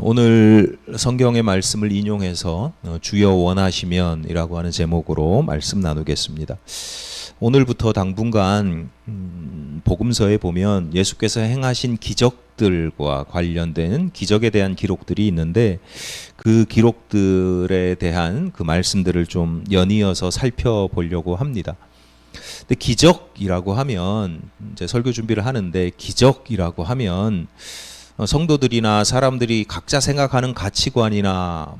오늘 성경의 말씀을 인용해서 주여 원하시면 이라고 하는 제목으로 말씀 나누겠습니다. 오늘부터 당분간 복음서에 보면 예수께서 행하신 기적들과 관련된 기적에 대한 기록들이 있는데 그 기록들에 대한 그 말씀들을 좀 연이어서 살펴보려고 합니다. 근데 기적이라고 하면 이제 설교 준비를 하는데 기적이라고 하면 성도들이나 사람들이 각자 생각하는 가치관이나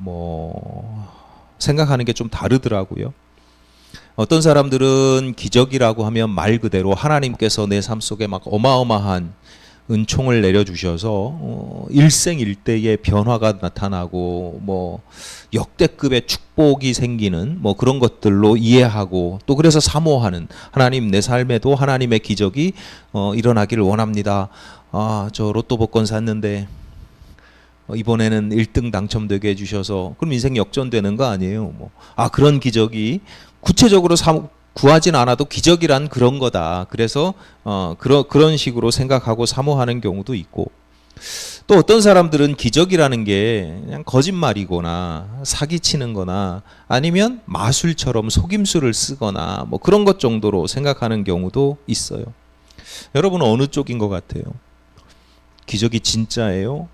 생각하는 게 좀 다르더라고요. 어떤 사람들은 기적이라고 하면 말 그대로 하나님께서 내 삶 속에 막 어마어마한 은총을 내려주셔서 일생일대의 변화가 나타나고 역대급의 축복이 생기는 그런 것들로 이해하고 또 그래서 사모하는 하나님 내 삶에도 하나님의 기적이 일어나기를 원합니다. 저 로또 복권 샀는데 이번에는 1등 당첨되게 해주셔서 그럼 인생 역전되는 거 아니에요? 그런 기적이 구체적으로 구하진 않아도 기적이란 그런 거다. 그래서 그런 식으로 생각하고 사모하는 경우도 있고 또 어떤 사람들은 기적이라는 게 그냥 거짓말이거나 사기치는 거나 아니면 마술처럼 속임수를 쓰거나 그런 것 정도로 생각하는 경우도 있어요. 여러분은 어느 쪽인 것 같아요? 기적이 진짜예요?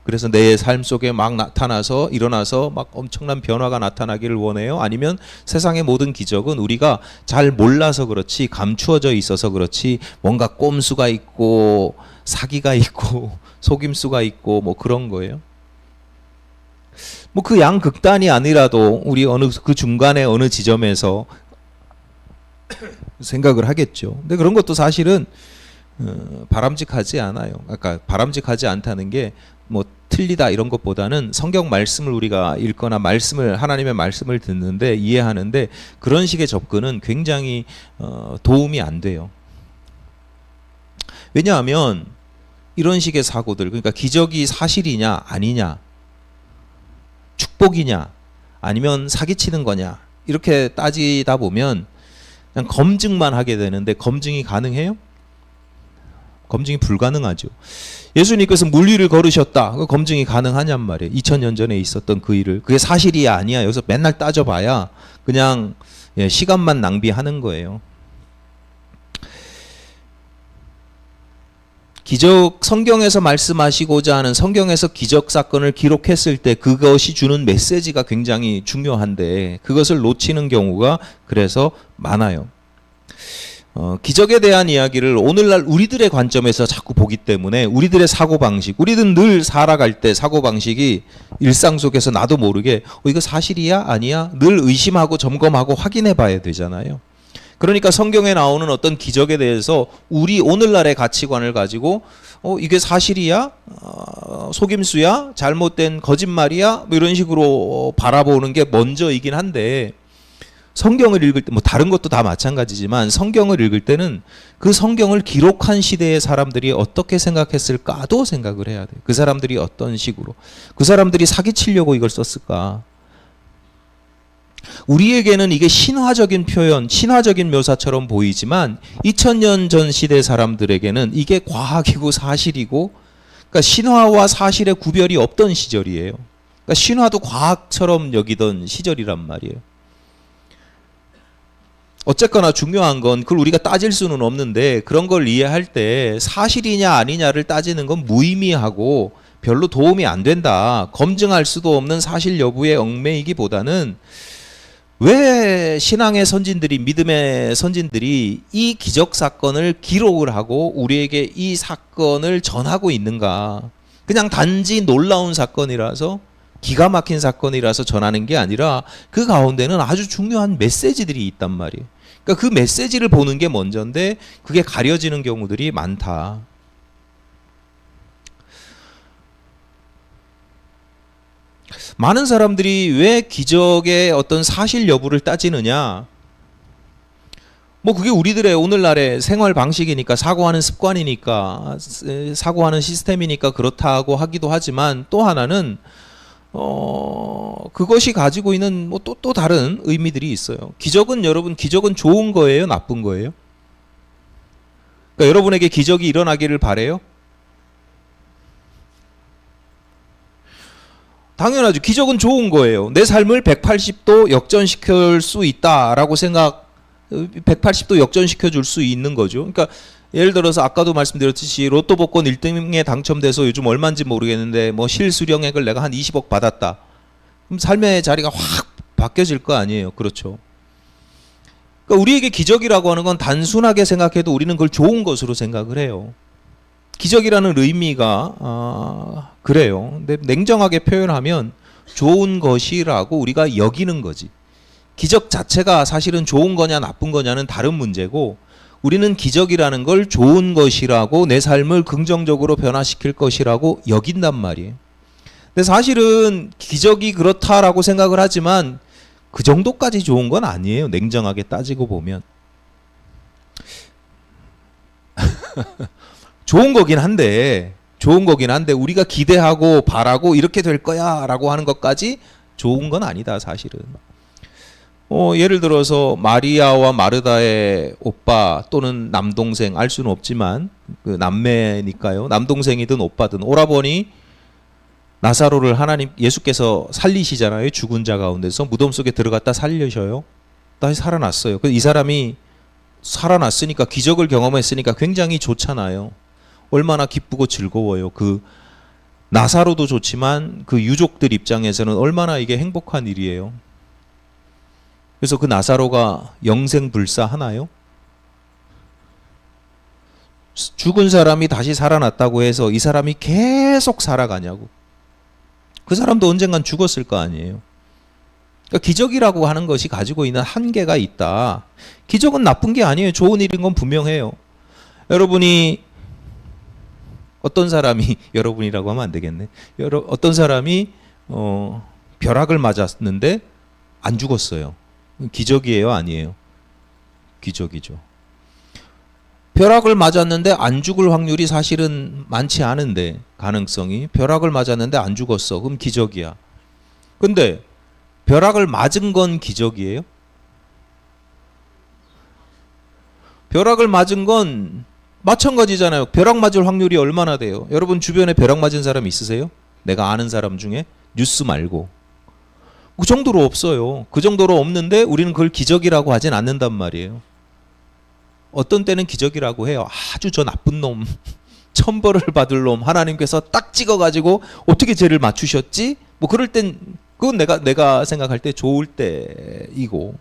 그래서 내 삶 속에 막 나타나서 일어나서 막 엄청난 변화가 나타나기를 원해요? 아니면 세상의 모든 기적은 우리가 잘 몰라서 그렇지 감추어져 있어서 그렇지 뭔가 꼼수가 있고 사기가 있고 속임수가 있고 그런 거예요? 그 양극단이 아니라도 우리 그 중간에 어느 지점에서 생각을 하겠죠. 근데 그런 것도 사실은 바람직하지 않아요. 바람직하지 않다는 게 틀리다 이런 것보다는 성경 말씀을 우리가 읽거나 하나님의 말씀을 듣는데 이해하는데 그런 식의 접근은 굉장히 도움이 안 돼요. 왜냐하면 이런 식의 사고들, 그러니까 기적이 사실이냐 아니냐, 축복이냐 아니면 사기치는 거냐 이렇게 따지다 보면 그냥 검증만 하게 되는데 검증이 가능해요? 검증이 불가능하죠. 예수님께서 물 위를 걸으셨다. 그 검증이 가능하냔 말이에요. 2000년 전에 있었던 그 일을. 그게 사실이야 아니야. 여기서 맨날 따져봐야 그냥 시간만 낭비하는 거예요. 성경에서 말씀하시고자 하는 성경에서 기적 사건을 기록했을 때 그것이 주는 메시지가 굉장히 중요한데 그것을 놓치는 경우가 그래서 많아요. 기적에 대한 이야기를 오늘날 우리들의 관점에서 자꾸 보기 때문에 우리들의 사고방식, 우리는 늘 살아갈 때 사고방식이 일상 속에서 나도 모르게 이거 사실이야? 아니야? 늘 의심하고 점검하고 확인해 봐야 되잖아요. 그러니까 성경에 나오는 어떤 기적에 대해서 우리 오늘날의 가치관을 가지고 이게 사실이야? 속임수야? 잘못된 거짓말이야? 이런 식으로 바라보는 게 먼저이긴 한데 성경을 읽을 때 다른 것도 다 마찬가지지만 성경을 읽을 때는 그 성경을 기록한 시대의 사람들이 어떻게 생각했을까도 생각을 해야 돼요. 그 사람들이 어떤 식으로 그 사람들이 사기치려고 이걸 썼을까? 우리에게는 이게 신화적인 표현, 신화적인 묘사처럼 보이지만 2000년 전 시대 사람들에게는 이게 과학이고 사실이고 그러니까 신화와 사실의 구별이 없던 시절이에요. 그러니까 신화도 과학처럼 여기던 시절이란 말이에요. 어쨌거나 중요한 건 그걸 우리가 따질 수는 없는데 그런 걸 이해할 때 사실이냐 아니냐를 따지는 건 무의미하고 별로 도움이 안 된다. 검증할 수도 없는 사실 여부에 얽매이기보다는 왜 신앙의 선진들이 믿음의 선진들이 이 기적 사건을 기록을 하고 우리에게 이 사건을 전하고 있는가. 그냥 단지 놀라운 사건이라서 기가 막힌 사건이라서 전하는 게 아니라 그 가운데는 아주 중요한 메시지들이 있단 말이에요. 그러니까 그 메시지를 보는 게 먼저인데 그게 가려지는 경우들이 많다. 많은 사람들이 왜 기적의 어떤 사실 여부를 따지느냐? 그게 우리들의 오늘날의 생활 방식이니까 사고하는 습관이니까 사고하는 시스템이니까 그렇다고 하기도 하지만 또 하나는 그것이 가지고 있는 뭐 또 다른 의미들이 있어요. 기적은 여러분, 기적은 좋은 거예요, 나쁜 거예요? 그러니까 여러분에게 기적이 일어나기를 바래요? 당연하죠. 기적은 좋은 거예요. 내 삶을 180도 역전시킬 수 있다라고 180도 역전시켜 줄 수 있는 거죠. 그러니까 예를 들어서 아까도 말씀드렸듯이 로또 복권 1등에 당첨돼서 요즘 얼마인지 모르겠는데 뭐 실수령액을 내가 한 20억 받았다. 그럼 삶의 자리가 확 바뀌어질 거 아니에요. 그렇죠. 그러니까 우리에게 기적이라고 하는 건 단순하게 생각해도 우리는 그걸 좋은 것으로 생각을 해요. 기적이라는 의미가 그래요. 근데 냉정하게 표현하면 좋은 것이라고 우리가 여기는 거지. 기적 자체가 사실은 좋은 거냐 나쁜 거냐는 다른 문제고, 우리는 기적이라는 걸 좋은 것이라고, 내 삶을 긍정적으로 변화시킬 것이라고 여긴단 말이에요. 근데 사실은 기적이 그렇다라고 생각을 하지만 그 정도까지 좋은 건 아니에요. 냉정하게 따지고 보면. 좋은 거긴 한데 우리가 기대하고 바라고 이렇게 될 거야 라고 하는 것까지 좋은 건 아니다, 사실은. 예를 들어서 마리아와 마르다의 오빠 또는 남동생, 알 수는 없지만 그 남매니까요. 남동생이든 오빠든 오라버니 나사로를 예수께서 살리시잖아요. 죽은 자 가운데서 무덤 속에 들어갔다 살려셔요. 다시 살아났어요. 이 사람이 살아났으니까, 기적을 경험했으니까 굉장히 좋잖아요. 얼마나 기쁘고 즐거워요. 그 나사로도 좋지만 그 유족들 입장에서는 얼마나 이게 행복한 일이에요. 그래서 그 나사로가 영생불사하나요? 죽은 사람이 다시 살아났다고 해서 이 사람이 계속 살아가냐고. 그 사람도 언젠간 죽었을 거 아니에요. 그러니까 기적이라고 하는 것이 가지고 있는 한계가 있다. 기적은 나쁜 게 아니에요. 좋은 일인 건 분명해요. 여러분이 어떤 사람이 여러분이라고 하면 안 되겠네. 어떤 사람이 벼락을 맞았는데 안 죽었어요. 기적이에요, 아니에요? 기적이죠. 벼락을 맞았는데 안 죽을 확률이 사실은 많지 않은데, 가능성이, 벼락을 맞았는데 안 죽었어. 그럼 기적이야. 근데 벼락을 맞은 건 기적이에요? 벼락을 맞은 건 마찬가지잖아요. 벼락 맞을 확률이 얼마나 돼요? 여러분 주변에 벼락 맞은 사람 있으세요? 내가 아는 사람 중에? 뉴스 말고. 그 정도로 없어요. 그 정도로 없는데 우리는 그걸 기적이라고 하진 않는단 말이에요. 어떤 때는 기적이라고 해요. 아주 저 나쁜 놈, 천벌을 받을 놈 하나님께서 딱 찍어가지고 어떻게 죄를 맞추셨지? 뭐 그럴 땐 그건 내가 생각할 때 좋을 때이고.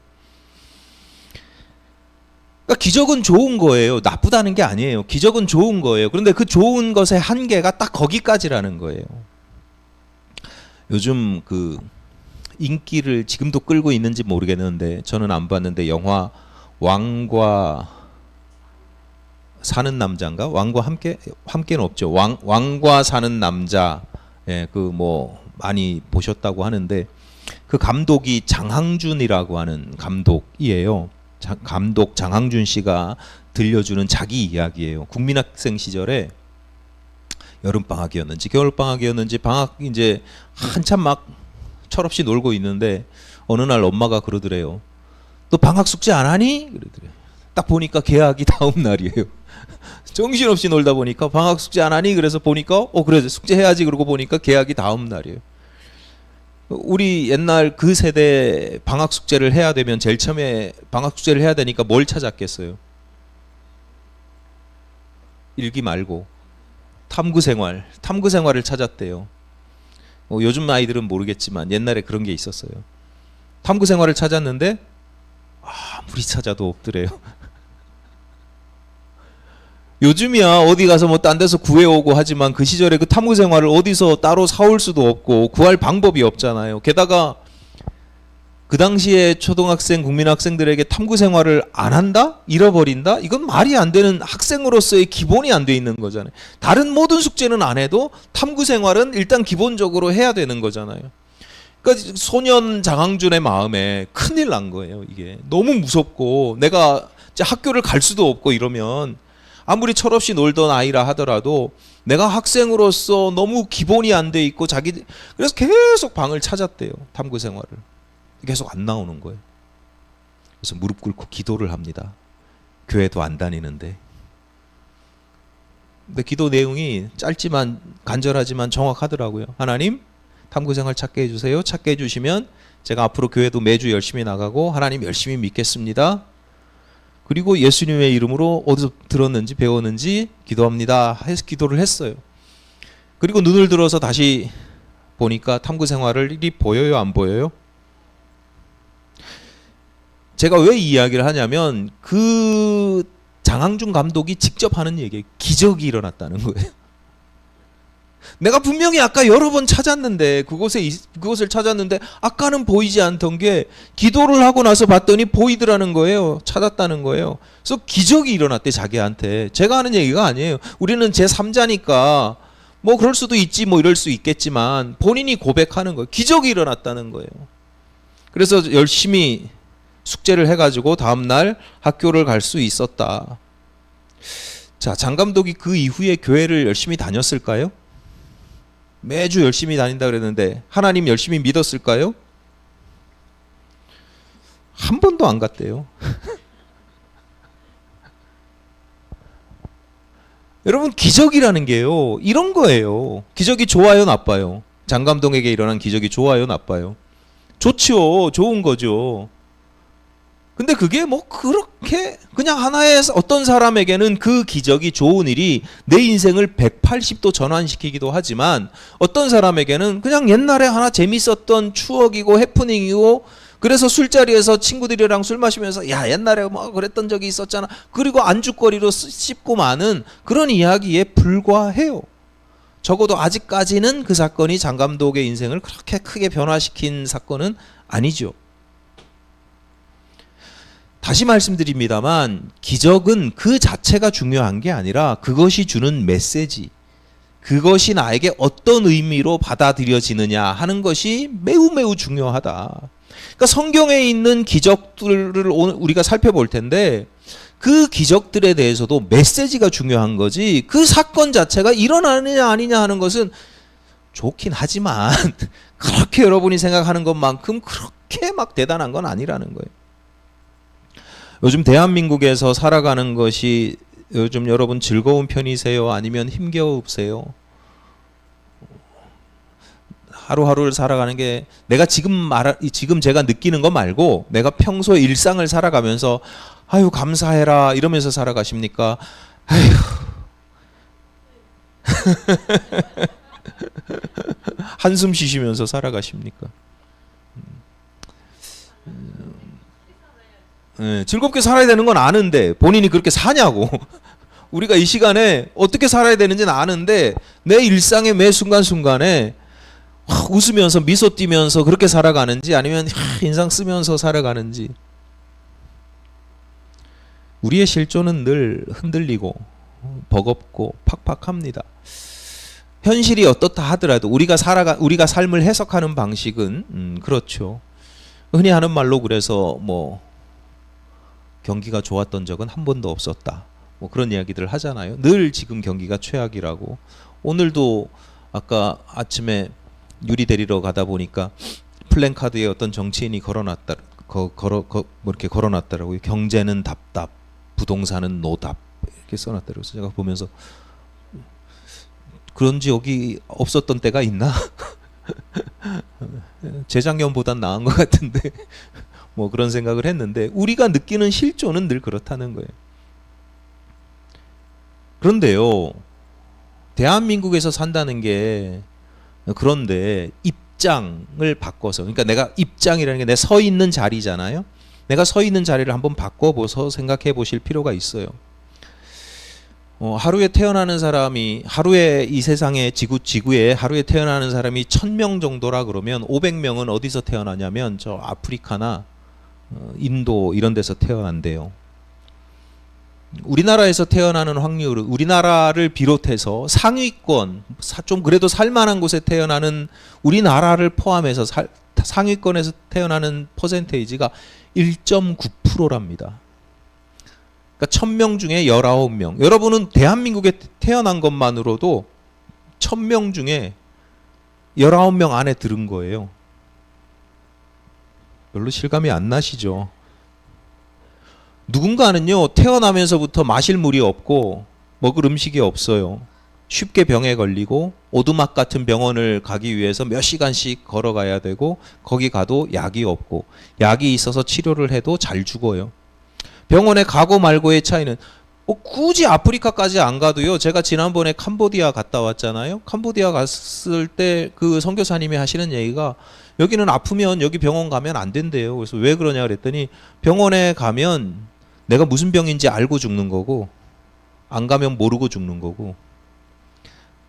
그러니까 기적은 좋은 거예요. 나쁘다는 게 아니에요. 기적은 좋은 거예요. 그런데 그 좋은 것의 한계가 딱 거기까지라는 거예요. 요즘 그 인기를 지금도 끌고 있는지 모르겠는데, 저는 안 봤는데, 영화 왕과 사는 남자인가? 왕과 함께는 없죠. 왕과 사는 남자. 예, 그 뭐 많이 보셨다고 하는데, 그 감독이 장항준이라고 하는 감독이에요. 감독 장항준 씨가 들려주는 자기 이야기예요. 국민학생 시절에 여름방학이었는지 겨울방학이었는지, 방학 이제 한참 막 철없이 놀고 있는데 어느 날 엄마가 그러더래요. 너 방학 숙제 안 하니? 그러더래요. 딱 보니까 개학이 다음 날이에요. 정신없이 놀다 보니까 방학 숙제 안 하니? 그래서 보니까 그래 숙제 해야지. 그러고 보니까 개학이 다음 날이에요. 우리 옛날 그 세대 방학 숙제를 해야 되면 제일 처음에 방학 숙제를 해야 되니까 뭘 찾았겠어요? 일기 말고 탐구 생활을 찾았대요. 요즘 아이들은 모르겠지만 옛날에 그런 게 있었어요. 탐구 생활을 찾았는데 아무리 찾아도 없더래요. 요즘이야 어디 가서 뭐 딴 데서 구해오고 하지만 그 시절에 그 탐구 생활을 어디서 따로 사올 수도 없고 구할 방법이 없잖아요. 게다가 그 당시에 초등학생, 국민학생들에게 탐구 생활을 안 한다? 잃어버린다? 이건 말이 안 되는, 학생으로서의 기본이 안 돼 있는 거잖아요. 다른 모든 숙제는 안 해도 탐구 생활은 일단 기본적으로 해야 되는 거잖아요. 그러니까 소년 장항준의 마음에 큰일 난 거예요. 이게 너무 무섭고 내가 이제 학교를 갈 수도 없고 이러면 아무리 철없이 놀던 아이라 하더라도 내가 학생으로서 너무 기본이 안 돼 있고 그래서 계속 방을 찾았대요. 탐구 생활을. 계속 안 나오는 거예요. 그래서 무릎 꿇고 기도를 합니다. 교회도 안 다니는데. 근데 기도 내용이 짧지만 간절하지만 정확하더라고요. 하나님, 탐구 생활 찾게 해주세요. 찾게 해주시면 제가 앞으로 교회도 매주 열심히 나가고 하나님 열심히 믿겠습니다. 그리고 예수님의 이름으로 어디서 들었는지 배웠는지 기도합니다 해서 기도를 했어요. 그리고 눈을 들어서 다시 보니까 탐구 생활이 보여요, 안 보여요? 제가 왜 이 이야기를 하냐면 그 장항준 감독이 직접 하는 얘기예요. 기적이 일어났다는 거예요. 내가 분명히 아까 여러 번 찾았는데 그곳을 찾았는데 아까는 보이지 않던 게 기도를 하고 나서 봤더니 보이더라는 거예요. 찾았다는 거예요. 그래서 기적이 일어났대, 자기한테. 제가 하는 얘기가 아니에요. 우리는 제3자니까 뭐 그럴 수도 있지, 뭐 이럴 수 있겠지만 본인이 고백하는 거예요. 기적이 일어났다는 거예요. 그래서 열심히 숙제를 해가지고 다음날 학교를 갈 수 있었다. 자, 장 감독이 그 이후에 교회를 열심히 다녔을까요? 매주 열심히 다닌다 그랬는데 하나님 열심히 믿었을까요? 한 번도 안 갔대요. 여러분, 기적이라는 게요, 이런 거예요. 기적이 좋아요, 나빠요? 장 감독에게 일어난 기적이 좋아요, 나빠요? 좋죠. 좋은 거죠. 근데 그게 뭐 그렇게 그냥 하나의 어떤 사람에게는 그 기적이 좋은 일이 내 인생을 180도 전환시키기도 하지만 어떤 사람에게는 그냥 옛날에 하나 재밌었던 추억이고 해프닝이고 그래서 술자리에서 친구들이랑 술 마시면서 야, 옛날에 뭐 그랬던 적이 있었잖아. 그리고 안주거리로 씹고 마는 그런 이야기에 불과해요. 적어도 아직까지는 그 사건이 장 감독의 인생을 그렇게 크게 변화시킨 사건은 아니죠. 다시 말씀드립니다만 기적은 그 자체가 중요한 게 아니라 그것이 주는 메시지, 그것이 나에게 어떤 의미로 받아들여지느냐 하는 것이 매우 매우 중요하다. 그러니까 성경에 있는 기적들을 오늘 우리가 살펴볼 텐데 그 기적들에 대해서도 메시지가 중요한 거지 그 사건 자체가 일어나느냐 아니냐 하는 것은 좋긴 하지만 그렇게 여러분이 생각하는 것만큼 그렇게 막 대단한 건 아니라는 거예요. 요즘 대한민국에서 살아가는 것이 요즘 여러분 즐거운 편이세요? 아니면 힘겨우세요? 하루하루를 살아가는 게 내가 지금 제가 느끼는 거 말고 내가 평소 일상을 살아가면서 아유 감사해라 이러면서 살아가십니까? 아유 한숨 쉬시면서 살아가십니까? 즐겁게 살아야 되는 건 아는데 본인이 그렇게 사냐고. 우리가 이 시간에 어떻게 살아야 되는지는 아는데 내 일상의 매 순간순간에 웃으면서 미소 띠면서 그렇게 살아가는지 아니면 인상 쓰면서 살아가는지. 우리의 실존은 늘 흔들리고 버겁고 팍팍합니다. 현실이 어떻다 하더라도 우리가 삶을 해석하는 방식은 그렇죠. 흔히 하는 말로 그래서 뭐 경기가 좋았던 적은 한 번도 없었다. 뭐 그런 이야기들을 하잖아요. 늘 지금 경기가 최악이라고. 오늘도 아까 아침에 유리 데리러 가다 보니까 플랜카드에 어떤 정치인이 이렇게 걸어놨더라고요. 경제는 답답, 부동산은 노답 이렇게 써놨더라고요. 제가 보면서 그런지 여기 없었던 때가 있나? 재작년보단 나은 것 같은데 뭐 그런 생각을 했는데 우리가 느끼는 실존은 늘 그렇다는 거예요. 그런데요, 대한민국에서 산다는 게 그런데 입장을 바꿔서, 그러니까 내가 입장이라는 게 내 서 있는 자리잖아요. 내가 서 있는 자리를 한번 바꿔보서 생각해 보실 필요가 있어요. 하루에 태어나는 사람이 하루에 이 세상에 지구에 하루에 태어나는 사람이 1000명 정도라 그러면 500명은 어디서 태어나냐면 저 아프리카나 인도 이런 데서 태어난대요. 우리나라에서 태어나는 확률은 우리나라를 비롯해서 상위권, 좀 그래도 살만한 곳에 태어나는 우리나라를 포함해서 상위권에서 태어나는 퍼센테이지가 1.9%랍니다. 그러니까 1000명 중에 19명. 여러분은 대한민국에 태어난 것만으로도 1000명 중에 19명 안에 들은 거예요. 별로 실감이 안 나시죠? 누군가는요, 태어나면서부터 마실 물이 없고 먹을 음식이 없어요. 쉽게 병에 걸리고 오두막 같은 병원을 가기 위해서 몇 시간씩 걸어가야 되고 거기 가도 약이 없고 약이 있어서 치료를 해도 잘 죽어요. 병원에 가고 말고의 차이는 굳이 아프리카까지 안 가도요. 제가 지난번에 캄보디아 갔다 왔잖아요. 캄보디아 갔을 때 그 선교사님이 하시는 얘기가 여기는 아프면 여기 병원 가면 안 된대요. 그래서 왜 그러냐 그랬더니 병원에 가면 내가 무슨 병인지 알고 죽는 거고 안 가면 모르고 죽는 거고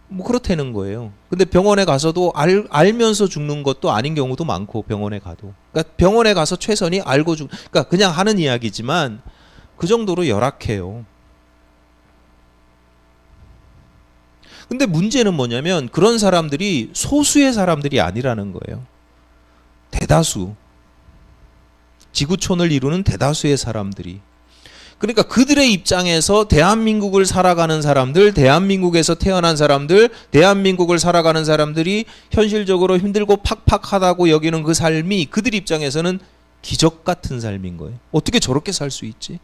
뭐 그렇다는 거예요. 근데 병원에 가서도 알면서 죽는 것도 아닌 경우도 많고 병원에 가도. 그러니까 병원에 가서 최선이 알고 그러니까 그냥 하는 이야기지만 그 정도로 열악해요. 근데 문제는 뭐냐면 그런 사람들이 소수의 사람들이 아니라는 거예요. 대다수. 지구촌을 이루는 대다수의 사람들이. 그러니까 그들의 입장에서 대한민국을 살아가는 사람들, 대한민국에서 태어난 사람들, 대한민국을 살아가는 사람들이 현실적으로 힘들고 팍팍하다고 여기는 그 삶이 그들 입장에서는 기적 같은 삶인 거예요. 어떻게 저렇게 살 수 있지?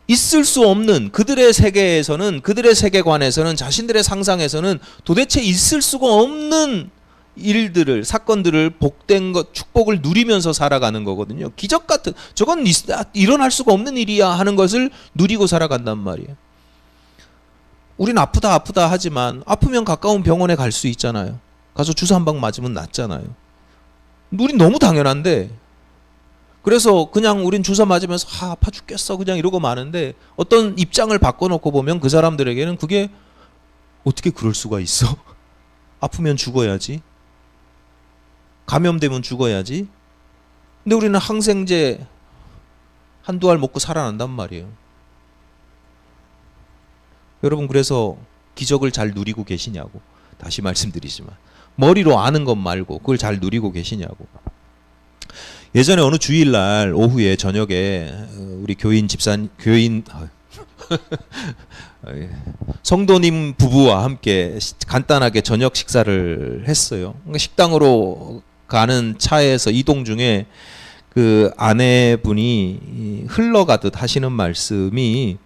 있을 수 없는 그들의 세계에서는, 그들의 세계관에서는, 자신들의 상상에서는 도대체 있을 수가 없는 일들을, 사건들을, 복된 것, 축복을 누리면서 살아가는 거거든요. 기적 같은, 저건 일어날 수가 없는 일이야 하는 것을 누리고 살아간단 말이에요. 우린 아프다 하지만 아프면 가까운 병원에 갈 수 있잖아요. 가서 주사 한 방 맞으면 낫잖아요. 우린 너무 당연한데, 그래서 그냥 우린 주사 맞으면서 아파 죽겠어 그냥 이러고 마는데, 어떤 입장을 바꿔놓고 보면 그 사람들에게는 그게 어떻게 그럴 수가 있어? 아프면 죽어야지. 감염되면 죽어야지. 근데 우리는 항생제 한두 알 먹고 살아난단 말이에요. 여러분, 그래서 기적을 잘 누리고 계시냐고 다시 말씀드리지만, 머리로 아는 것 말고 그걸 잘 누리고 계시냐고. 예전에 어느 주일날 오후에 저녁에 우리 교인 성도님 부부와 함께 간단하게 저녁 식사를 했어요. 그러니까 식당으로 가는 차에서 이동 중에 그 아내분이 흘러가듯 하시는 말씀이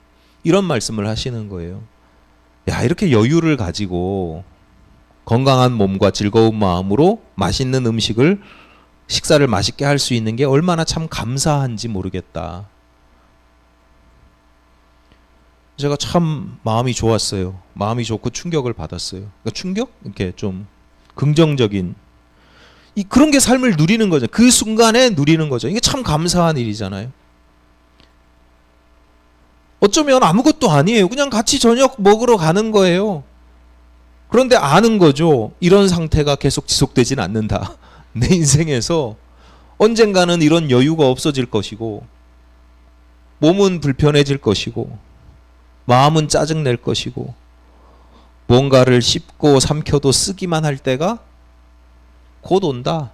이런 말씀을 하시는 거예요. 야, 이렇게 여유를 가지고 건강한 몸과 즐거운 마음으로 맛있는 음식을, 식사를 맛있게 할 수 있는 게 얼마나 참 감사한지 모르겠다. 제가 참 마음이 좋았어요. 마음이 좋고 충격을 받았어요. 그러니까 충격? 이렇게 좀 긍정적인, 그런 게 삶을 누리는 거죠. 그 순간에 누리는 거죠. 이게 참 감사한 일이잖아요. 어쩌면 아무것도 아니에요. 그냥 같이 저녁 먹으러 가는 거예요. 그런데 아는 거죠. 이런 상태가 계속 지속되진 않는다. 내 인생에서 언젠가는 이런 여유가 없어질 것이고, 몸은 불편해질 것이고, 마음은 짜증낼 것이고, 뭔가를 씹고 삼켜도 쓰기만 할 때가 곧 온다.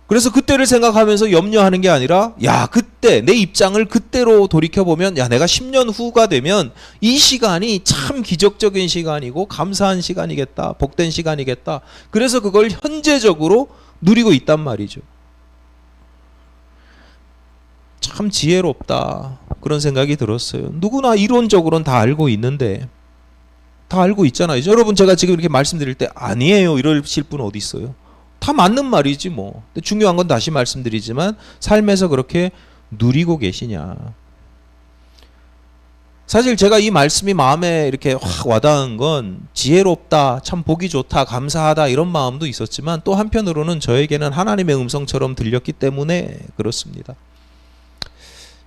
그래서 그때를 생각하면서 염려하는 게 아니라, 야, 그때 내 입장을 그때로 돌이켜보면, 야, 내가 10년 후가 되면 이 시간이 참 기적적인 시간이고 감사한 시간이겠다, 복된 시간이겠다. 그래서 그걸 현재적으로 누리고 있단 말이죠. 참 지혜롭다, 그런 생각이 들었어요. 누구나 이론적으로는 다 알고 있는데, 다 알고 있잖아요. 여러분, 제가 지금 이렇게 말씀드릴 때 아니에요 이러실 분 어디 있어요? 다 맞는 말이지 뭐. 근데 중요한 건 다시 말씀드리지만, 삶에서 그렇게 누리고 계시냐. 사실 제가 이 말씀이 마음에 이렇게 확 와닿은 건, 지혜롭다, 참 보기 좋다, 감사하다 이런 마음도 있었지만, 또 한편으로는 저에게는 하나님의 음성처럼 들렸기 때문에 그렇습니다.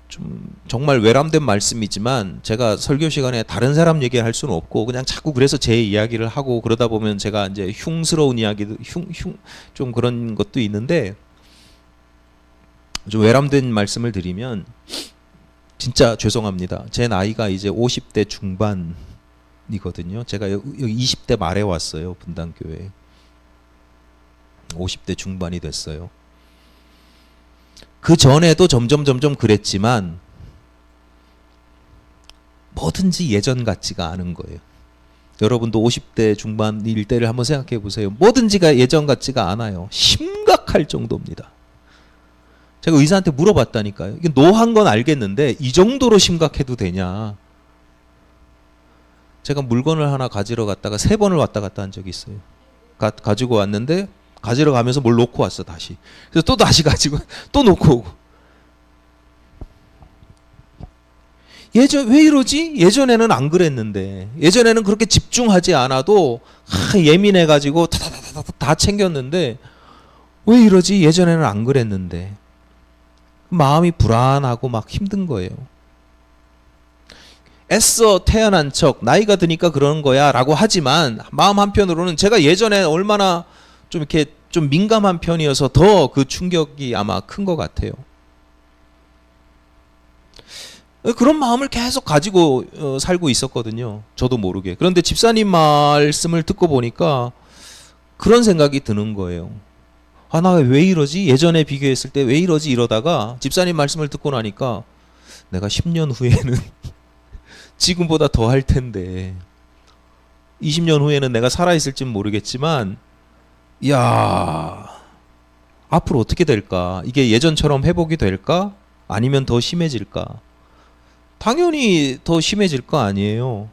좀 정말 외람된 말씀이지만, 제가 설교 시간에 다른 사람 얘기할 수는 없고 그냥 자꾸 그래서 제 이야기를 하고 그러다 보면 제가 이제 흉스러운 이야기도 좀 그런 것도 있는데, 좀 외람된 말씀을 드리면 진짜 죄송합니다. 제 나이가 이제 50대 중반이거든요. 제가 여기 20대 말에 왔어요, 분당교회에. 50대 중반이 됐어요. 그 전에도 점점 그랬지만 뭐든지 예전 같지가 않은 거예요. 여러분도 50대 중반일 때를 한번 생각해 보세요. 뭐든지가 예전 같지가 않아요. 심각할 정도입니다. 제가 의사한테 물어봤다니까요. 이게 노한 건 알겠는데 이 정도로 심각해도 되냐. 제가 물건을 하나 가지러 갔다가 3번을 왔다 갔다 한 적이 있어요. 가지고 왔는데 가지러 가면서 뭘 놓고 왔어 다시. 그래서 또 다시 가지고 또 놓고 오고. 왜 이러지? 예전에는 안 그랬는데, 예전에는 그렇게 집중하지 않아도 예민해가지고 다 챙겼는데 왜 이러지? 예전에는 안 그랬는데. 마음이 불안하고 막 힘든 거예요. 애써 태어난 척 나이가 드니까 그러는 거야 라고 하지만 마음 한편으로는 제가 예전에 얼마나 좀 이렇게 좀 민감한 편이어서 더 그 충격이 아마 큰 것 같아요. 그런 마음을 계속 가지고 살고 있었거든요. 저도 모르게. 그런데 집사님 말씀을 듣고 보니까 그런 생각이 드는 거예요. 아, 나 왜 이러지? 예전에 비교했을 때 왜 이러지? 이러다가 집사님 말씀을 듣고 나니까 내가 10년 후에는 지금보다 더 할 텐데 20년 후에는 내가 살아있을지는 모르겠지만 이야, 앞으로 어떻게 될까? 이게 예전처럼 회복이 될까? 아니면 더 심해질까? 당연히 더 심해질 거 아니에요.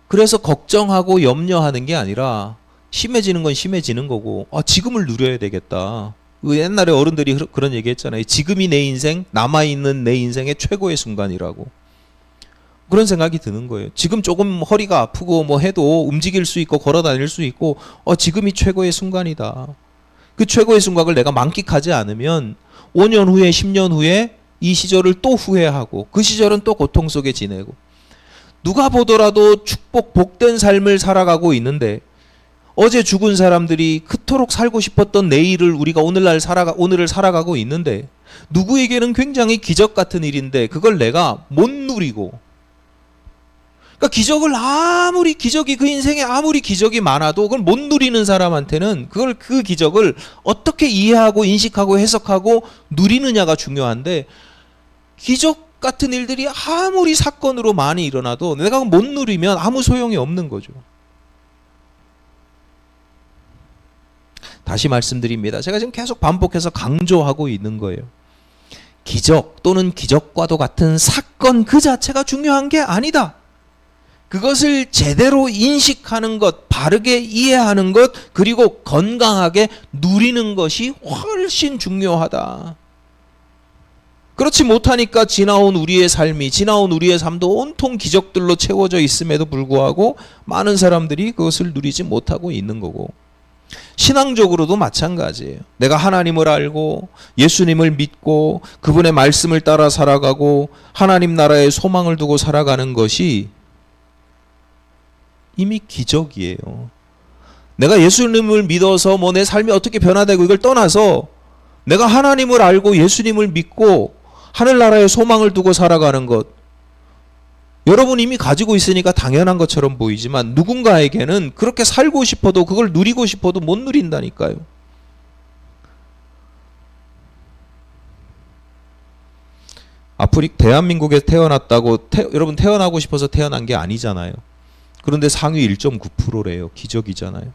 그래서 걱정하고 염려하는 게 아니라 심해지는 건 심해지는 거고, 지금을 누려야 되겠다. 옛날에 어른들이 그런 얘기 했잖아요. 지금이 내 인생, 남아있는 내 인생의 최고의 순간이라고. 그런 생각이 드는 거예요. 지금 조금 허리가 아프고 뭐 해도 움직일 수 있고 걸어 다닐 수 있고 지금이 최고의 순간이다. 그 최고의 순간을 내가 만끽하지 않으면 5년 후에 10년 후에 이 시절을 또 후회하고 그 시절은 또 고통 속에 지내고 누가 보더라도 축복 복된 삶을 살아가고 있는데 어제 죽은 사람들이 그토록 살고 싶었던 내일을 우리가 오늘을 살아가고 있는데 누구에게는 굉장히 기적 같은 일인데 그걸 내가 못 누리고 그러니까 기적이 그 인생에 아무리 기적이 많아도 그걸 못 누리는 사람한테는 그 기적을 어떻게 이해하고 인식하고 해석하고 누리느냐가 중요한데 기적 같은 일들이 아무리 사건으로 많이 일어나도 내가 못 누리면 아무 소용이 없는 거죠. 다시 말씀드립니다. 제가 지금 계속 반복해서 강조하고 있는 거예요. 기적 또는 기적과도 같은 사건 그 자체가 중요한 게 아니다. 그것을 제대로 인식하는 것, 바르게 이해하는 것, 그리고 건강하게 누리는 것이 훨씬 중요하다. 그렇지 못하니까 지나온 우리의 삶도 온통 기적들로 채워져 있음에도 불구하고 많은 사람들이 그것을 누리지 못하고 있는 거고 신앙적으로도 마찬가지예요. 내가 하나님을 알고 예수님을 믿고 그분의 말씀을 따라 살아가고 하나님 나라에 소망을 두고 살아가는 것이 이미 기적이에요. 내가 예수님을 믿어서 내 삶이 어떻게 변화되고 이걸 떠나서 내가 하나님을 알고 예수님을 믿고 하늘나라에 소망을 두고 살아가는 것 여러분 이미 가지고 있으니까 당연한 것처럼 보이지만 누군가에게는 그렇게 살고 싶어도 그걸 누리고 싶어도 못 누린다니까요. 대한민국에 태어났다고 여러분 태어나고 싶어서 태어난 게 아니잖아요. 그런데 상위 1.9%래요. 기적이잖아요.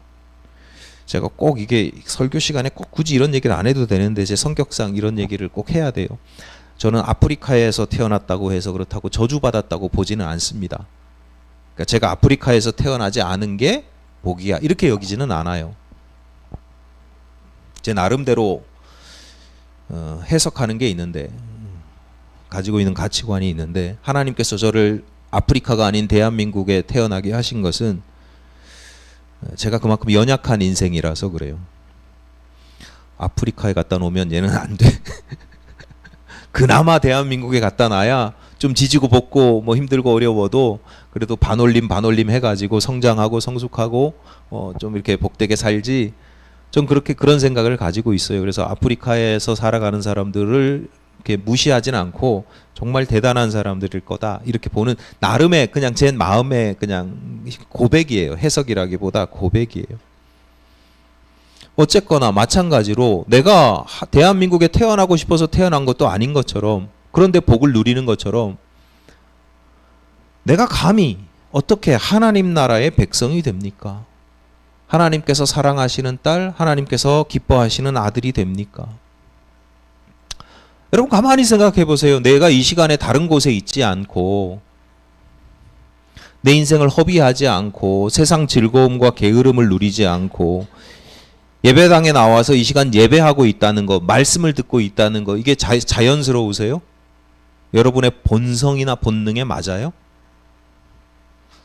제가 꼭 이게 설교 시간에 꼭 굳이 이런 얘기를 안 해도 되는데 제 성격상 이런 얘기를 꼭 해야 돼요. 저는 아프리카에서 태어났다고 해서 그렇다고 저주받았다고 보지는 않습니다. 그러니까 제가 아프리카에서 태어나지 않은 게 복이야 이렇게 여기지는 않아요. 제 나름대로 해석하는 게 있는데 가지고 있는 가치관이 있는데 하나님께서 저를 아프리카가 아닌 대한민국에 태어나게 하신 것은 제가 그만큼 연약한 인생이라서 그래요. 아프리카에 갖다 놓으면 얘는 안 돼. 그나마 대한민국에 갖다 놔야 좀 지지고 볶고 뭐 힘들고 어려워도 그래도 반올림 해가지고 성장하고 성숙하고 좀 이렇게 복되게 살지. 좀 그런 생각을 가지고 있어요. 그래서 아프리카에서 살아가는 사람들을 이렇게 무시하진 않고 정말 대단한 사람들일 거다 이렇게 보는 나름의 그냥 제 마음의 그냥 고백이에요. 해석이라기보다 고백이에요. 어쨌거나 마찬가지로 내가 대한민국에 태어나고 싶어서 태어난 것도 아닌 것처럼, 그런데 복을 누리는 것처럼 내가 감히 어떻게 하나님 나라의 백성이 됩니까? 하나님께서 사랑하시는 딸, 하나님께서 기뻐하시는 아들이 됩니까? 여러분 가만히 생각해 보세요. 내가 이 시간에 다른 곳에 있지 않고 내 인생을 허비하지 않고 세상 즐거움과 게으름을 누리지 않고 예배당에 나와서 이 시간 예배하고 있다는 거, 말씀을 듣고 있다는 거, 이게 자연스러우세요? 여러분의 본성이나 본능에 맞아요?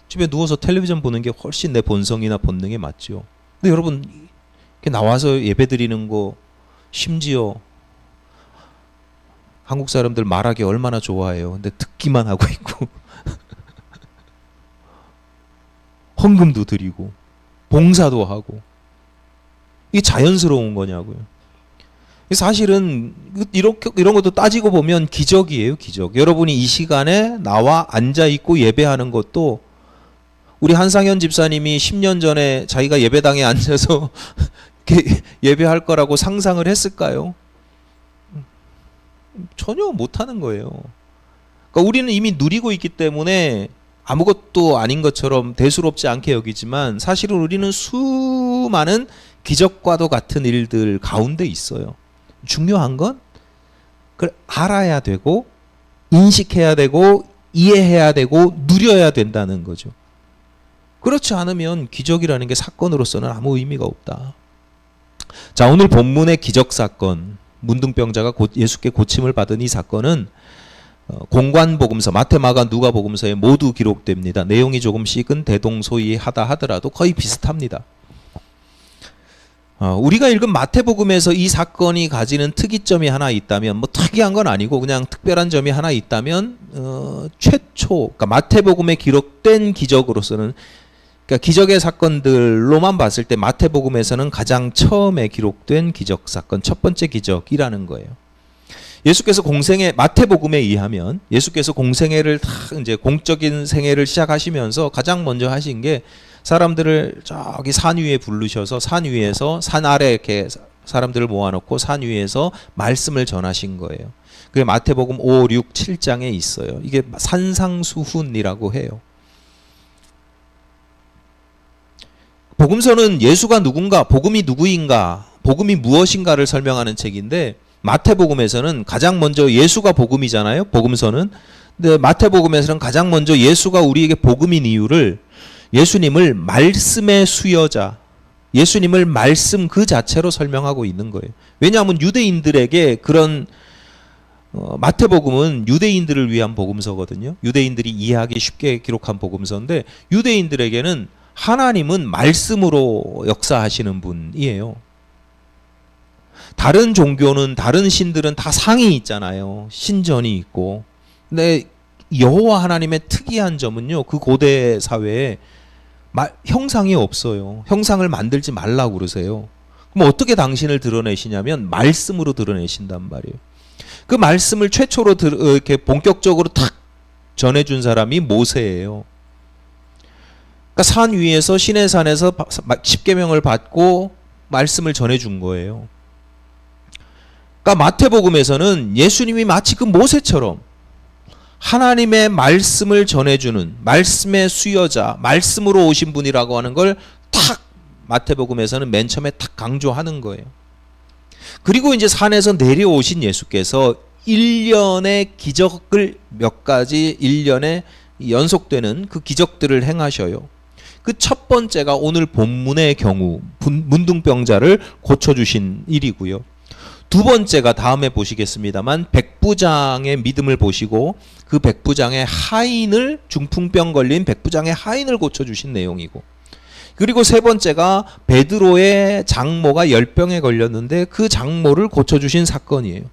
집에 누워서 텔레비전 보는 게 훨씬 내 본성이나 본능에 맞죠. 근데 여러분 이렇게 나와서 예배 드리는 거, 심지어 한국 사람들 말하기 얼마나 좋아해요. 근데 듣기만 하고 있고 헌금도 드리고 봉사도 하고, 이게 자연스러운 거냐고요. 사실은 이런 것도 따지고 보면 기적이에요, 기적. 여러분이 이 시간에 나와 앉아 있고 예배하는 것도, 우리 한상현 집사님이 10년 전에 자기가 예배당에 앉아서 예배할 거라고 상상을 했을까요? 전혀 못하는 거예요. 그러니까 우리는 이미 누리고 있기 때문에 아무것도 아닌 것처럼 대수롭지 않게 여기지만, 사실은 우리는 수많은 기적과도 같은 일들 가운데 있어요. 중요한 건 그걸 알아야 되고 인식해야 되고 이해해야 되고 누려야 된다는 거죠. 그렇지 않으면 기적이라는 게 사건으로서는 아무 의미가 없다. 자, 오늘 본문의 기적 사건, 문둥병자가 예수께 고침을 받은 이 사건은 공관복음서, 마태, 마가, 누가복음서에 모두 기록됩니다. 내용이 조금씩은 대동소이하다 하더라도 거의 비슷합니다. 우리가 읽은 마태복음에서 이 사건이 가지는 특이점이 하나 있다면, 뭐 특이한 건 아니고 그냥 특별한 점이 하나 있다면 최초, 그러니까 마태복음에 기록된 기적으로서는, 그러니까 기적의 사건들로만 봤을 때 마태복음에서는 가장 처음에 기록된 기적 사건, 첫 번째 기적이라는 거예요. 예수께서 마태복음에 의하면 예수께서 공생애를 이제 공적인 생애를 시작하시면서 가장 먼저 하신 게, 사람들을 저기 산 위에 부르셔서 산 위에서, 산 아래 이렇게 사람들을 모아놓고 산 위에서 말씀을 전하신 거예요. 그게 마태복음 5, 6, 7장에 있어요. 이게 산상수훈이라고 해요. 복음서는 예수가 누군가, 복음이 누구인가, 복음이 무엇인가를 설명하는 책인데, 마태복음에서는 가장 먼저 예수가 복음이잖아요, 복음서는. 근데 마태복음에서는 가장 먼저 예수가 우리에게 복음인 이유를, 예수님을 말씀의 수여자, 예수님을 말씀 그 자체로 설명하고 있는 거예요. 왜냐하면 유대인들에게 그런 마태복음은 유대인들을 위한 복음서거든요. 유대인들이 이해하기 쉽게 기록한 복음서인데, 유대인들에게는 하나님은 말씀으로 역사하시는 분이에요. 다른 종교는, 다른 신들은 다 상이 있잖아요. 신전이 있고. 근데 여호와 하나님의 특이한 점은요, 그 고대 사회에 형상이 없어요. 형상을 만들지 말라고 그러세요. 그럼 어떻게 당신을 드러내시냐면 말씀으로 드러내신단 말이에요. 그 말씀을 최초로 이렇게 본격적으로 탁 전해준 사람이 모세예요. 그러니까 산 위에서, 시내산에서 십계명을 받고 말씀을 전해준 거예요. 그러니까 마태복음에서는 예수님이 마치 그 모세처럼 하나님의 말씀을 전해주는, 말씀의 수여자, 말씀으로 오신 분이라고 하는 걸 탁 마태복음에서는 맨 처음에 탁 강조하는 거예요. 그리고 이제 산에서 내려오신 예수께서 1년의 기적을 몇 가지, 1년에 연속되는 그 기적들을 행하셔요. 그 첫 번째가 오늘 본문의 경우 문둥병자를 고쳐주신 일이고요. 두 번째가 다음에 보시겠습니다만, 백부장의 믿음을 보시고 그 백부장의 하인을, 중풍병 걸린 백부장의 하인을 고쳐주신 내용이고, 그리고 세 번째가 베드로의 장모가 열병에 걸렸는데 그 장모를 고쳐주신 사건이에요.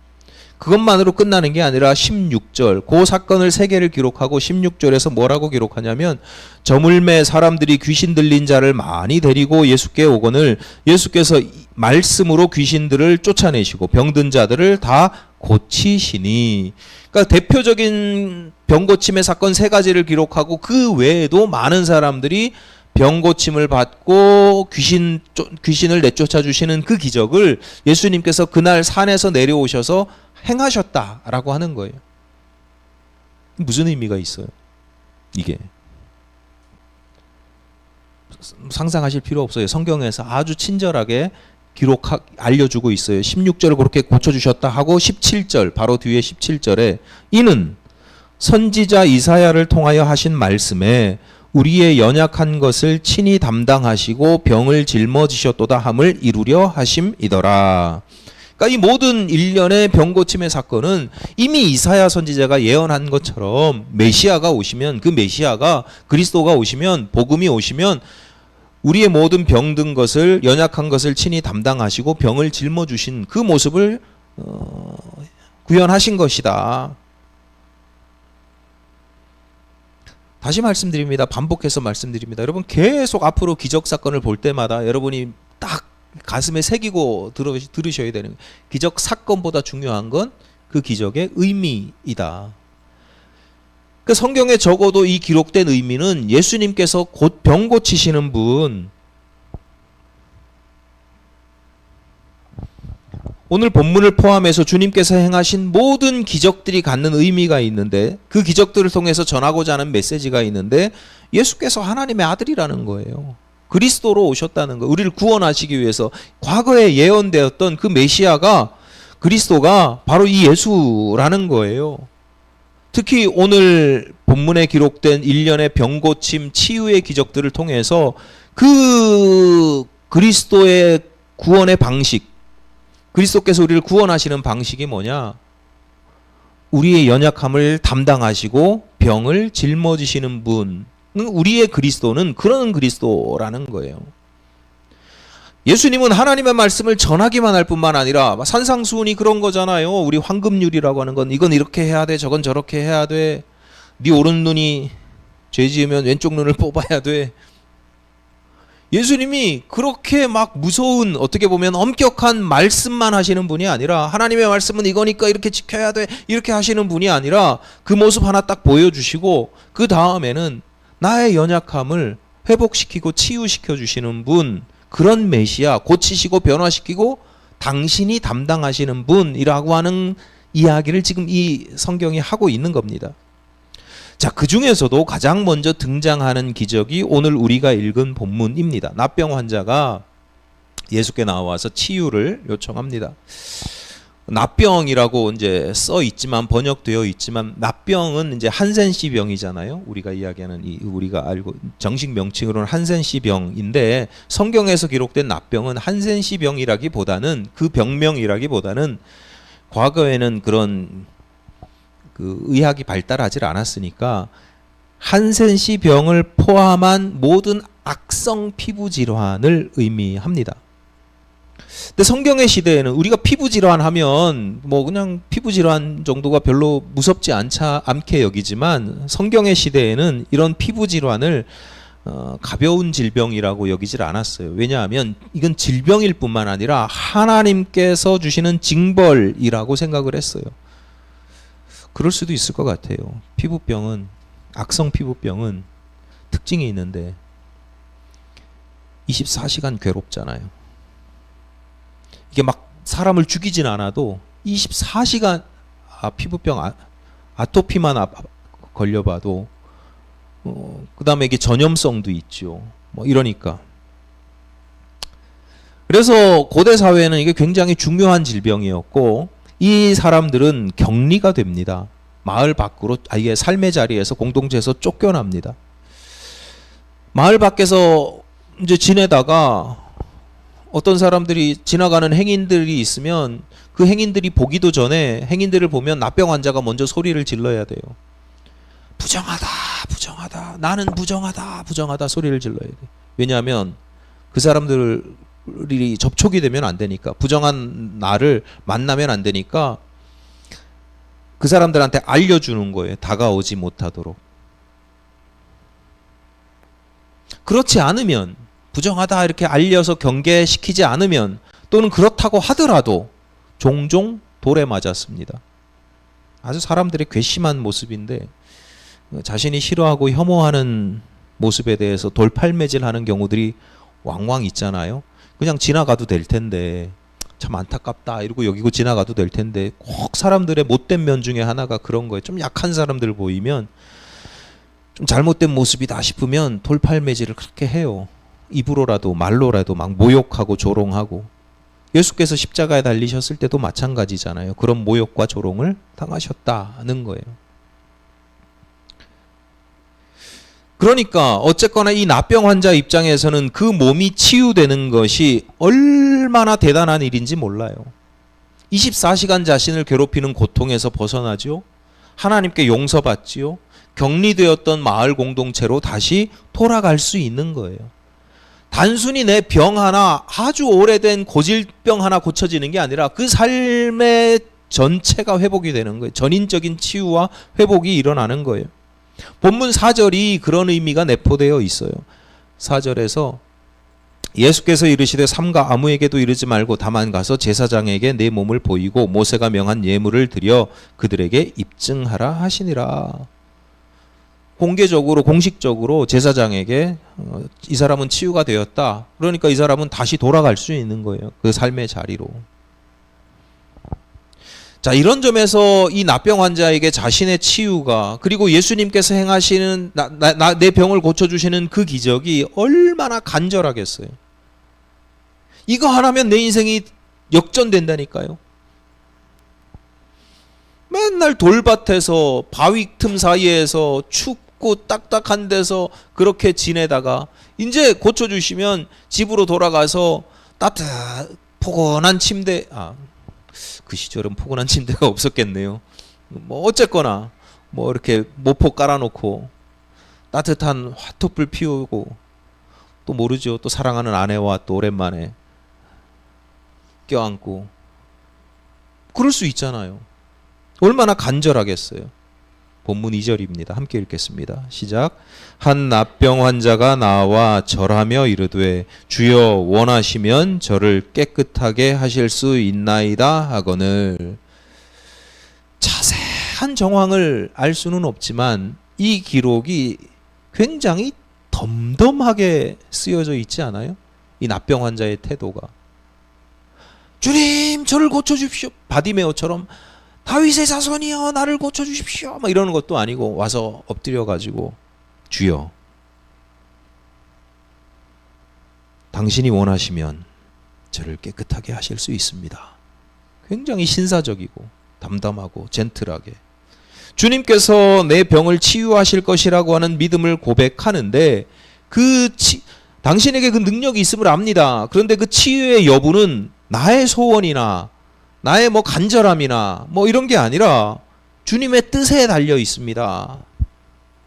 그것만으로 끝나는 게 아니라 16절, 그 사건을 세 개를 기록하고 16절에서 뭐라고 기록하냐면, 저물매 사람들이 귀신 들린 자를 많이 데리고 예수께 오거늘 예수께서 말씀으로 귀신들을 쫓아내시고 병든 자들을 다 고치시니. 그러니까 대표적인 병고침의 사건 세 가지를 기록하고 그 외에도 많은 사람들이 병 고침을 받고 귀신을 내쫓아 주시는 그 기적을 예수님께서 그날 산에서 내려오셔서 행하셨다라고 하는 거예요. 무슨 의미가 있어요? 이게 상상하실 필요 없어요. 성경에서 아주 친절하게 알려주고 있어요. 16절을 그렇게 고쳐주셨다 하고 17절 바로 뒤에 17절에 이는 선지자 이사야를 통하여 하신 말씀에 우리의 연약한 것을 친히 담당하시고 병을 짊어지셨도다 함을 이루려 하심이더라. 그러니까 이 모든 일련의 병 고침의 사건은 이미 이사야 선지자가 예언한 것처럼 메시아가 오시면, 그 메시아가 그리스도가 오시면, 복음이 오시면 우리의 모든 병든 것을, 연약한 것을 친히 담당하시고 병을 짊어주신 그 모습을 구현하신 것이다. 다시 말씀드립니다. 반복해서 말씀드립니다. 여러분 계속 앞으로 기적 사건을 볼 때마다 여러분이 딱 가슴에 새기고 들으셔야 되는 거예요. 기적 사건보다 중요한 건 그 기적의 의미이다. 그 성경에 적어도 이 기록된 의미는 예수님께서 곧 병 고치시는 분, 오늘 본문을 포함해서 주님께서 행하신 모든 기적들이 갖는 의미가 있는데, 그 기적들을 통해서 전하고자 하는 메시지가 있는데, 예수께서 하나님의 아들이라는 거예요. 그리스도로 오셨다는 거예요. 우리를 구원하시기 위해서 과거에 예언되었던 그 메시아가, 그리스도가 바로 이 예수라는 거예요. 특히 오늘 본문에 기록된 일련의 병고침 치유의 기적들을 통해서 그 그리스도의 구원의 방식, 그리스도께서 우리를 구원하시는 방식이 뭐냐? 우리의 연약함을 담당하시고 병을 짊어지시는 분, 우리의 그리스도는 그런 그리스도라는 거예요. 예수님은 하나님의 말씀을 전하기만 할 뿐만 아니라 산상수훈이 그런 거잖아요. 우리 황금률이라고 하는 건 이건 이렇게 해야 돼, 저건 저렇게 해야 돼. 네 오른눈이 죄 지으면 왼쪽 눈을 뽑아야 돼. 예수님이 그렇게 막 무서운, 어떻게 보면 엄격한 말씀만 하시는 분이 아니라, 하나님의 말씀은 이거니까 이렇게 지켜야 돼 이렇게 하시는 분이 아니라 그 모습 하나 딱 보여주시고 그 다음에는 나의 연약함을 회복시키고 치유시켜 주시는 분, 그런 메시아, 고치시고 변화시키고 당신이 담당하시는 분이라고 하는 이야기를 지금 이 성경이 하고 있는 겁니다. 자, 그 중에서도 가장 먼저 등장하는 기적이 오늘 우리가 읽은 본문입니다. 납병 환자가 예수께 나와서 치유를 요청합니다. 납병이라고 이제 써 있지만, 번역되어 있지만, 납병은 이제 한센시 병이잖아요. 우리가 이야기하는 우리가 알고 정식 명칭으로는 한센시 병인데, 성경에서 기록된 납병은 한센시 병이라기보다는, 그 병명이라기보다는 과거에는 그런 그 의학이 발달하지 않았으니까 한센시 병을 포함한 모든 악성 피부 질환을 의미합니다. 근데 성경의 시대에는 우리가 피부 질환 하면 뭐 그냥 피부 질환 정도가 별로 무섭지 않게 여기지만, 성경의 시대에는 이런 피부 질환을 가벼운 질병이라고 여기질 않았어요. 왜냐하면 이건 질병일 뿐만 아니라 하나님께서 주시는 징벌이라고 생각을 했어요. 그럴 수도 있을 것 같아요. 피부병은, 악성 피부병은 특징이 있는데 24시간 괴롭잖아요. 이게 막 사람을 죽이진 않아도 24시간 피부병, 아토피만 걸려봐도 그 다음에 이게 전염성도 있죠. 뭐 이러니까. 그래서 고대 사회에는 이게 굉장히 중요한 질병이었고, 이 사람들은 격리가 됩니다. 마을 밖으로, 아예 삶의 자리에서, 공동체에서 쫓겨납니다. 마을 밖에서 이제 지내다가 어떤 사람들이, 지나가는 행인들이 있으면 그 행인들이 보기도 전에, 행인들을 보면 납병 환자가 먼저 소리를 질러야 돼요. 부정하다, 부정하다, 나는 부정하다, 부정하다 소리를 질러야 돼. 왜냐하면 그 사람들이 접촉이 되면 안 되니까, 부정한 나를 만나면 안 되니까 그 사람들한테 알려주는 거예요. 다가오지 못하도록. 그렇지 않으면, 부정하다 이렇게 알려서 경계시키지 않으면, 또는 그렇다고 하더라도 종종 돌에 맞았습니다. 아주 사람들의 괘씸한 모습인데, 자신이 싫어하고 혐오하는 모습에 대해서 돌팔매질하는 경우들이 왕왕 있잖아요. 그냥 지나가도 될 텐데 참 안타깝다 이러고 여기고 지나가도 될 텐데 꼭 사람들의 못된 면 중에 하나가 그런 거예요. 좀 약한 사람들 보이면 좀 잘못된 모습이다 싶으면 돌팔매질을 그렇게 해요. 입으로라도 말로라도 막 모욕하고 조롱하고. 예수께서 십자가에 달리셨을 때도 마찬가지잖아요. 그런 모욕과 조롱을 당하셨다는 거예요. 그러니까 어쨌거나 이 납병 환자 입장에서는 그 몸이 치유되는 것이 얼마나 대단한 일인지 몰라요. 24시간 자신을 괴롭히는 고통에서 벗어나죠. 하나님께 용서받지요. 격리되었던 마을 공동체로 다시 돌아갈 수 있는 거예요. 단순히 내 병 하나, 아주 오래된 고질병 하나 고쳐지는 게 아니라 그 삶의 전체가 회복이 되는 거예요. 전인적인 치유와 회복이 일어나는 거예요. 본문 4절이 그런 의미가 내포되어 있어요. 4절에서 예수께서 이르시되 삼가 아무에게도 이르지 말고 다만 가서 제사장에게 내 몸을 보이고 모세가 명한 예물을 드려 그들에게 입증하라 하시니라. 공개적으로 공식적으로 제사장에게 이 사람은 치유가 되었다. 그러니까 이 사람은 다시 돌아갈 수 있는 거예요. 그 삶의 자리로. 자, 이런 점에서 이 납병 환자에게 자신의 치유가 그리고 예수님께서 행하시는 내 병을 고쳐주시는 그 기적이 얼마나 간절하겠어요. 이거 하나면 내 인생이 역전된다니까요. 맨날 돌밭에서 바위 틈 사이에서 춥고 딱딱한 데서 그렇게 지내다가 이제 고쳐주시면 집으로 돌아가서 포근한 침대, 그 시절은 포근한 침대가 없었겠네요. 뭐 어쨌거나 뭐 이렇게 모포 깔아놓고 따뜻한 화토불 피우고 또 모르죠. 또 사랑하는 아내와 또 오랜만에 껴안고 그럴 수 있잖아요. 얼마나 간절하겠어요. 본문 2절입니다. 함께 읽겠습니다. 시작. 한 납병 환자가 나와 절하며 이르되 주여 원하시면 저를 깨끗하게 하실 수 있나이다 하거늘. 자세한 정황을 알 수는 없지만 이 기록이 굉장히 덤덤하게 쓰여져 있지 않아요? 이 납병 환자의 태도가. 주님 저를 고쳐주십시오. 바디메오처럼 다윗의 자손이여 나를 고쳐주십시오 막 이러는 것도 아니고 와서 엎드려가지고 주여 당신이 원하시면 저를 깨끗하게 하실 수 있습니다. 굉장히 신사적이고 담담하고 젠틀하게 주님께서 내 병을 치유하실 것이라고 하는 믿음을 고백하는데 당신에게 그 능력이 있음을 압니다. 그런데 그 치유의 여부는 나의 소원이나 나의 뭐 간절함이나 뭐 이런 게 아니라 주님의 뜻에 달려 있습니다.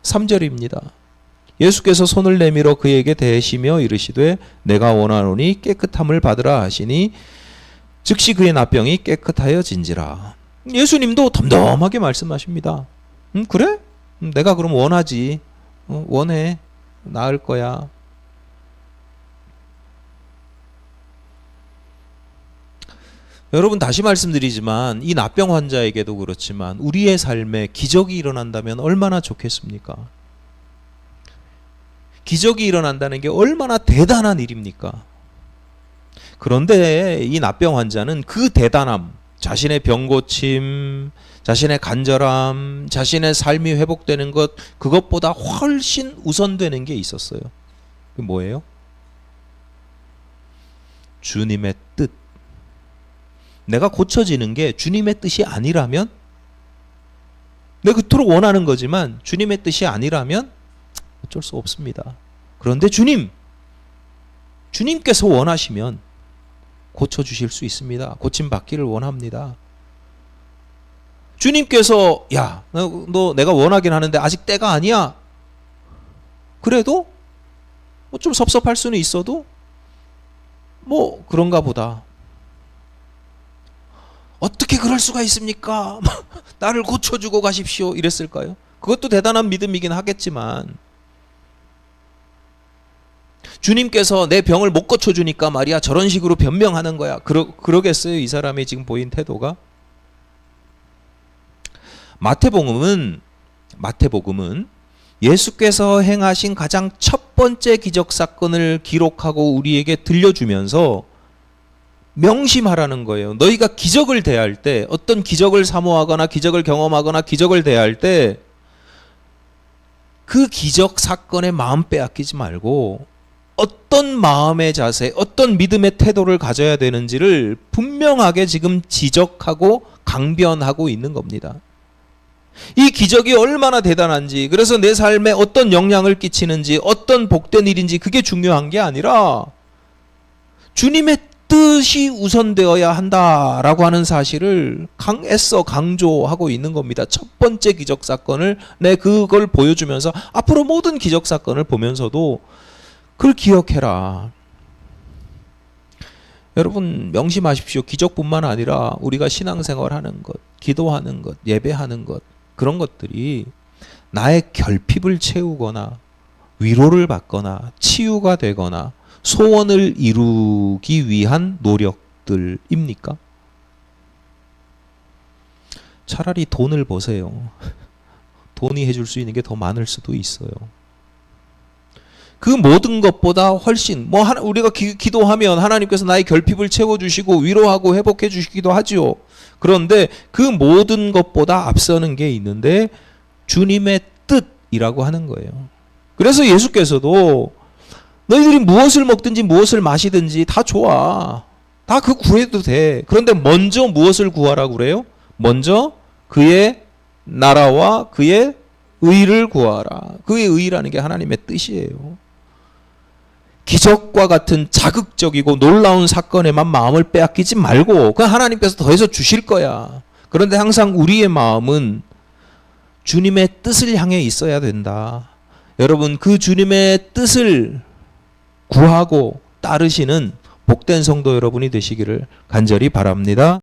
3절입니다. 예수께서 손을 내밀어 그에게 대시며 이르시되 내가 원하노니 깨끗함을 받으라 하시니 즉시 그의 납병이 깨끗하여진지라. 예수님도 덤덤하게 말씀하십니다. 그래? 내가 그럼 원하지. 원해. 나을 거야. 여러분 다시 말씀드리지만 이 납병 환자에게도 그렇지만 우리의 삶에 기적이 일어난다면 얼마나 좋겠습니까? 기적이 일어난다는 게 얼마나 대단한 일입니까? 그런데 이 납병 환자는 그 대단함, 자신의 병고침, 자신의 간절함, 자신의 삶이 회복되는 것 그것보다 훨씬 우선되는 게 있었어요. 그게 뭐예요? 주님의 뜻. 내가 고쳐지는 게 주님의 뜻이 아니라면 내가 그토록 원하는 거지만 주님의 뜻이 아니라면 어쩔 수 없습니다. 그런데 주님께서 원하시면 고쳐주실 수 있습니다. 고침받기를 원합니다. 주님께서 야, 너 내가 원하긴 하는데 아직 때가 아니야. 그래도 뭐 좀 섭섭할 수는 있어도 뭐 그런가 보다. 어떻게 그럴 수가 있습니까? 나를 고쳐주고 가십시오 이랬을까요? 그것도 대단한 믿음이긴 하겠지만 주님께서 내 병을 못 고쳐주니까 말이야 저런 식으로 변명하는 거야. 그러겠어요? 이 사람이 지금 보인 태도가? 마태복음은 예수께서 행하신 가장 첫 번째 기적 사건을 기록하고 우리에게 들려주면서 명심하라는 거예요. 너희가 기적을 대할 때, 어떤 기적을 사모하거나 기적을 경험하거나 기적을 대할 때 그 기적 사건에 마음 빼앗기지 말고 어떤 마음의 자세, 어떤 믿음의 태도를 가져야 되는지를 분명하게 지금 지적하고 강변하고 있는 겁니다. 이 기적이 얼마나 대단한지, 그래서 내 삶에 어떤 영향을 끼치는지, 어떤 복된 일인지 그게 중요한 게 아니라 주님의 뜻이 우선되어야 한다라고 하는 사실을 애써 강조하고 있는 겁니다. 첫 번째 기적 사건을 그걸 보여주면서 앞으로 모든 기적 사건을 보면서도 그걸 기억해라. 여러분 명심하십시오. 기적뿐만 아니라 우리가 신앙생활하는 것, 기도하는 것, 예배하는 것, 그런 것들이 나의 결핍을 채우거나 위로를 받거나 치유가 되거나 소원을 이루기 위한 노력들입니까? 차라리 돈을 보세요. 돈이 해줄 수 있는 게 더 많을 수도 있어요. 그 모든 것보다 훨씬 우리가 기도하면 하나님께서 나의 결핍을 채워주시고 위로하고 회복해 주시기도 하지요. 그런데 그 모든 것보다 앞서는 게 있는데 주님의 뜻이라고 하는 거예요. 그래서 예수께서도 너희들이 무엇을 먹든지 무엇을 마시든지 다 좋아. 다 그 구해도 돼. 그런데 먼저 무엇을 구하라고 그래요? 먼저 그의 나라와 그의 의를 구하라. 그의 의라는 게 하나님의 뜻이에요. 기적과 같은 자극적이고 놀라운 사건에만 마음을 빼앗기지 말고 그건 하나님께서 더해서 주실 거야. 그런데 항상 우리의 마음은 주님의 뜻을 향해 있어야 된다. 여러분 그 주님의 뜻을 구하고 따르시는 복된 성도 여러분이 되시기를 간절히 바랍니다.